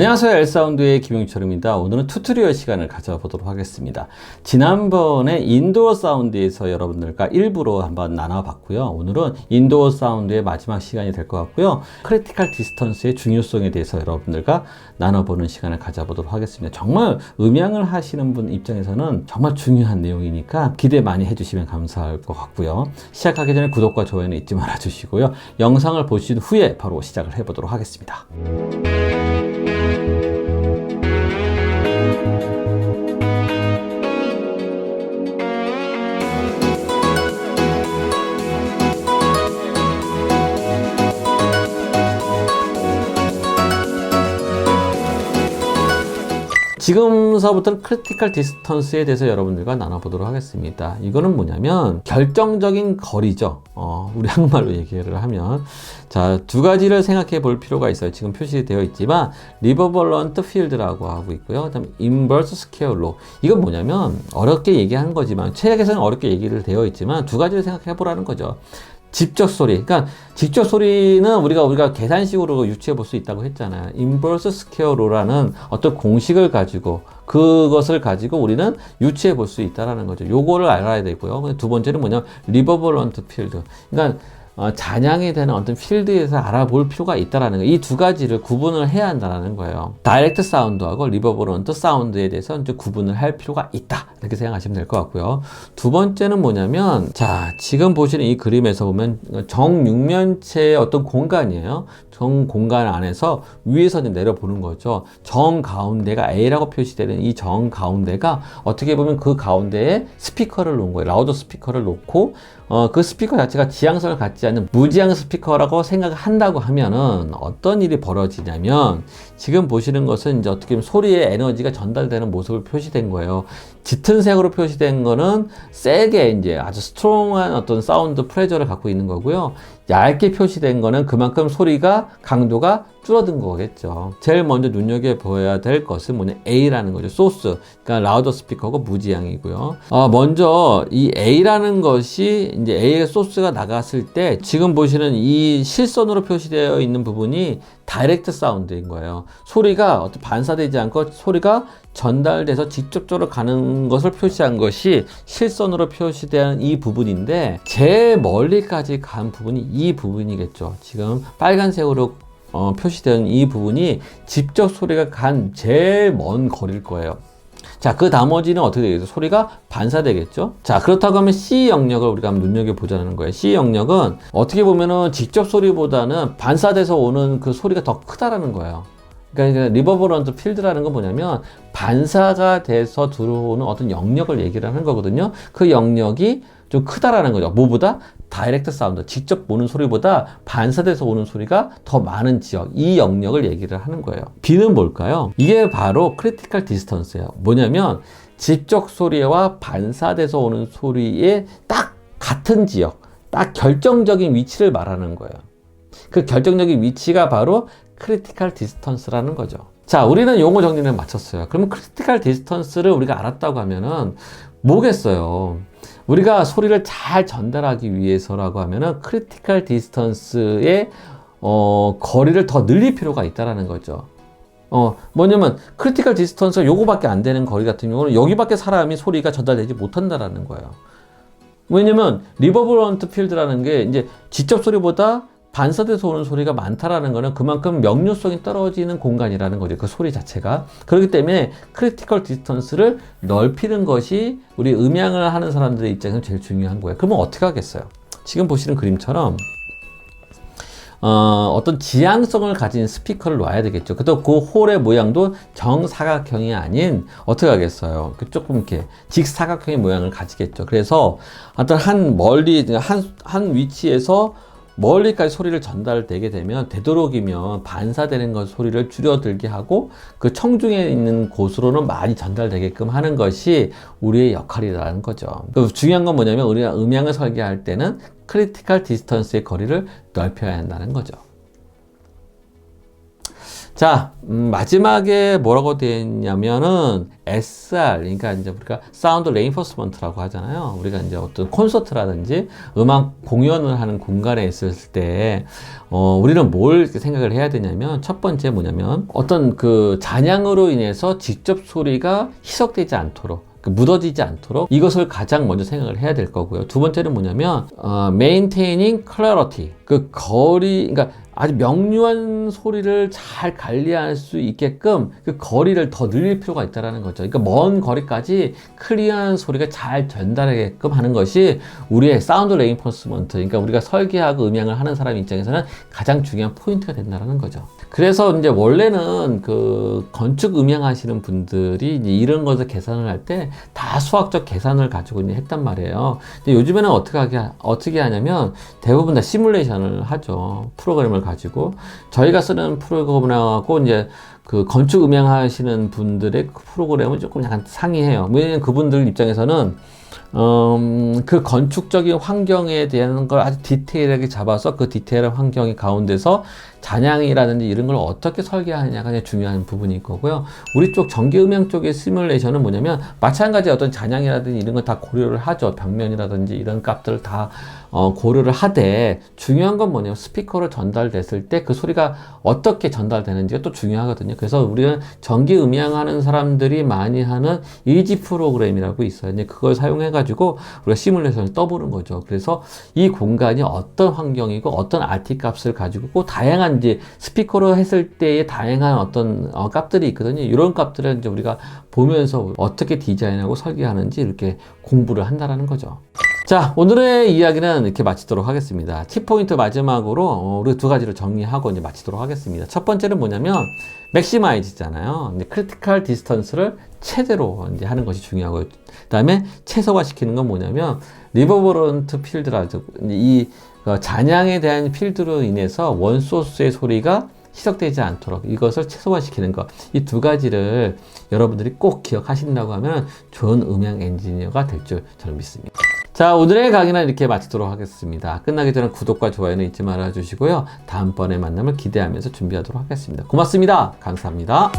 안녕하세요. 엘사운드의 김용철입니다. 오늘은 튜토리얼 시간을 가져보도록 하겠습니다. 지난번에 인도어 사운드에서 여러분들과 일부로 한번 나눠봤고요. 오늘은 인도어 사운드의 마지막 시간이 될 것 같고요. 크리티컬 디스턴스의 중요성에 대해서 여러분들과 나눠보는 시간을 가져보도록 하겠습니다. 정말 음향을 하시는 분 입장에서는 정말 중요한 내용이니까 기대 많이 해주시면 감사할 것 같고요. 시작하기 전에 구독과 좋아요는 잊지 말아주시고요. 영상을 보신 후에 바로 시작을 해보도록 하겠습니다. 지금서부터는 크리티컬 디스턴스에 대해서 여러분들과 나눠보도록 하겠습니다. 이거는 뭐냐면 결정적인 거리죠. 우리 한국말로 얘기를 하면 자, 두 가지를 생각해 볼 필요가 있어요. 지금 표시되어 있지만 리버벌런트 필드라고 하고 있고요. 그다음에 인버스 스퀘어 로. 이건 뭐냐면 어렵게 얘기한 거지만 책에서는 어렵게 얘기를 되어 있지만 두 가지를 생각해 보라는 거죠. 직접 소리. 그러니까 직접 소리는 우리가 계산식으로 유추해 볼 수 있다고 했잖아요. 인버스 스퀘어 로라는 어떤 공식을 가지고 그것을 가지고 우리는 유추해 볼 수 있다라는 거죠. 요거를 알아야 되고요. 두 번째는 뭐냐면 리버벌런트 필드. 그러니까 잔향이 되는 어떤 필드에서 알아볼 필요가 있다라는 거예요. 이 두 가지를 구분을 해야 한다는 거예요. 다이렉트 사운드하고 리버벌런트 사운드에 대해서 이제 구분을 할 필요가 있다. 이렇게 생각하시면 될 것 같고요. 두 번째는 뭐냐면, 자, 지금 보시는 이 그림에서 보면 정육면체의 어떤 공간이에요. 정 공간 안에서 위에서 내려보는 거죠. 정 가운데가 A라고 표시되는 이 정 가운데가 어떻게 보면 그 가운데에 스피커를 놓은 거예요. 라우드 스피커를 놓고 그 스피커 자체가 지향성을 갖지 않는 무지향 스피커라고 생각을 한다고 하면은 어떤 일이 벌어지냐면 지금 보시는 것은 이제 어떻게 보면 소리의 에너지가 전달되는 모습을 표시된 거예요. 짙은 색으로 표시된 거는 세게 이제 아주 스트롱한 어떤 사운드 프레저를 갖고 있는 거고요. 얇게 표시된 거는 그만큼 소리가 강도가 줄어든 거겠죠. 제일 먼저 눈여겨보아야 될 것은 뭐냐, A라는 거죠. 소스. 그러니까 라우더 스피커고 무지향이고요. 먼저 이 A라는 것이 이제 A의 소스가 나갔을 때 지금 보시는 이 실선으로 표시되어 있는 부분이 다이렉트 사운드인 거예요. 소리가 어떤 반사되지 않고 소리가 전달돼서 직접적으로 가는 것을 표시한 것이 실선으로 표시된 이 부분인데 제일 멀리까지 간 부분이 이 부분이겠죠. 지금 빨간색으로 표시된 이 부분이 직접 소리가 간 제일 먼 거리일 거예요. 자, 그 나머지는 어떻게 되겠죠? 소리가 반사되겠죠? 자, 그렇다고 하면 C 영역을 우리가 한번 눈여겨보자는 거예요. C 영역은 어떻게 보면은 직접 소리보다는 반사돼서 오는 그 소리가 더 크다라는 거예요. 그러니까 리버벌런트 필드라는 건 뭐냐면 반사가 돼서 들어오는 어떤 영역을 얘기를 하는 거거든요. 그 영역이 좀 크다라는 거죠. 뭐보다? 다이렉트 사운드, 직접 오는 소리보다 반사돼서 오는 소리가 더 많은 지역, 이 영역을 얘기를 하는 거예요. B는 뭘까요? 이게 바로 크리티컬 디스턴스예요. 뭐냐면 직접 소리와 반사돼서 오는 소리의 딱 같은 지역, 딱 결정적인 위치를 말하는 거예요. 그 결정적인 위치가 바로 크리티컬 디스턴스라는 거죠. 자, 우리는 용어 정리를 마쳤어요. 그러면 크리티컬 디스턴스를 우리가 알았다고 하면은 뭐겠어요? 우리가 소리를 잘 전달하기 위해서라고 하면은 크리티컬 디스턴스의 거리를 더 늘릴 필요가 있다라는 거죠. 뭐냐면 크리티컬 디스턴스가 요거밖에 안 되는 거리 같은 경우는 여기밖에 사람이 소리가 전달되지 못한다라는 거예요. 왜냐면 리버벌런트 필드라는 게 이제 직접 소리보다 반사돼서 오는 소리가 많다라는 거는 그만큼 명료성이 떨어지는 공간이라는 거죠. 그 소리 자체가. 그렇기 때문에 크리티컬 디스턴스를 넓히는 것이 우리 음향을 하는 사람들의 입장에서 제일 중요한 거예요. 그러면 어떻게 하겠어요? 지금 보시는 그림처럼 어떤 지향성을 가진 스피커를 놔야 되겠죠. 또 그 홀의 모양도 정사각형이 아닌 어떻게 하겠어요? 조금 이렇게 직사각형의 모양을 가지겠죠. 그래서 어떤 한 위치에서 멀리까지 소리를 전달되게 되면 되도록이면 반사되는 것 소리를 줄여들게 하고 그 청중에 있는 곳으로는 많이 전달되게끔 하는 것이 우리의 역할이라는 거죠. 중요한 건 뭐냐면 우리가 음향을 설계할 때는 크리티컬 디스턴스의 거리를 넓혀야 한다는 거죠. 자, 마지막에 뭐라고 되어 있냐면은 SR, 그러니까 이제 우리가 사운드 레인포스먼트라고 하잖아요. 우리가 이제 어떤 콘서트라든지 음악 공연을 하는 공간에 있을 때, 우리는 뭘 생각을 해야 되냐면, 첫 번째 뭐냐면, 어떤 그 잔향으로 인해서 직접 소리가 희석되지 않도록, 묻어지지 않도록 이것을 가장 먼저 생각을 해야 될 거고요. 두 번째는 뭐냐면, maintaining clarity. 그 거리, 그러니까 아주 명료한 소리를 잘 관리할 수 있게끔 그 거리를 더 늘릴 필요가 있다는 거죠. 그러니까 먼 거리까지 클리어한 소리가 잘 전달하게끔 하는 것이 우리의 사운드 레인포스먼트, 그러니까 우리가 설계하고 음향을 하는 사람 입장에서는 가장 중요한 포인트가 된다는 거죠. 그래서 이제 원래는 그 건축 음향 하시는 분들이 이제 이런 것을 계산을 할 때 다 수학적 계산을 가지고 이제 했단 말이에요. 근데 요즘에는 어떻게 하냐면 대부분 다 시뮬레이션을 하죠. 프로그램을 가지고. 저희가 쓰는 프로그램하고 이제 그 건축 음향 하시는 분들의 그 프로그램은 조금 약간 상이해요. 왜냐면 그분들 입장에서는 그 건축적인 환경에 대한 걸 아주 디테일하게 잡아서 그 디테일한 환경 가운데서 잔향이라든지 이런 걸 어떻게 설계하느냐가 중요한 부분일 거고요. 우리 쪽 전기음향 쪽의 시뮬레이션은 뭐냐면 마찬가지 어떤 잔향이라든지 이런 걸 다 고려를 하죠. 벽면이라든지 이런 값들을 다 고려를 하되 중요한 건 뭐냐면 스피커로 전달됐을 때 그 소리가 어떻게 전달되는지가 또 중요하거든요. 그래서 우리는 전기음향 하는 사람들이 많이 하는 이지 프로그램이라고 있어요. 이제 그걸 사용해 가지고 우리가 시뮬레이션을 떠보는 거죠. 그래서 이 공간이 어떤 환경이고 어떤 RT 값을 가지고 꼭 다양한 이제 스피커로 했을 때의 다양한 어떤 값들이 있거든요. 이런 값들을 이제 우리가 보면서 어떻게 디자인하고 설계하는지 이렇게 공부를 한다라는 거죠. 자, 오늘의 이야기는 이렇게 마치도록 하겠습니다. 키포인트 마지막으로 우리 두 가지를 정리하고 이제 마치도록 하겠습니다. 첫 번째는 뭐냐면 맥시마이즈잖아요. 근데 크리티컬 디스턴스를 최대로 이제 하는 것이 중요하고요. 그다음에 최소화시키는 건 뭐냐면 리버버런트 필드라고 이 잔향에 대한 필드로 인해서 원소스의 소리가 희석되지 않도록 이것을 최소화시키는 것. 이 두 가지를 여러분들이 꼭 기억하신다고 하면 좋은 음향 엔지니어가 될 줄 저는 믿습니다. 자, 오늘의 강의는 이렇게 마치도록 하겠습니다. 끝나기 전에 구독과 좋아요는 잊지 말아 주시고요. 다음번에 만남을 기대하면서 준비하도록 하겠습니다. 고맙습니다. 감사합니다.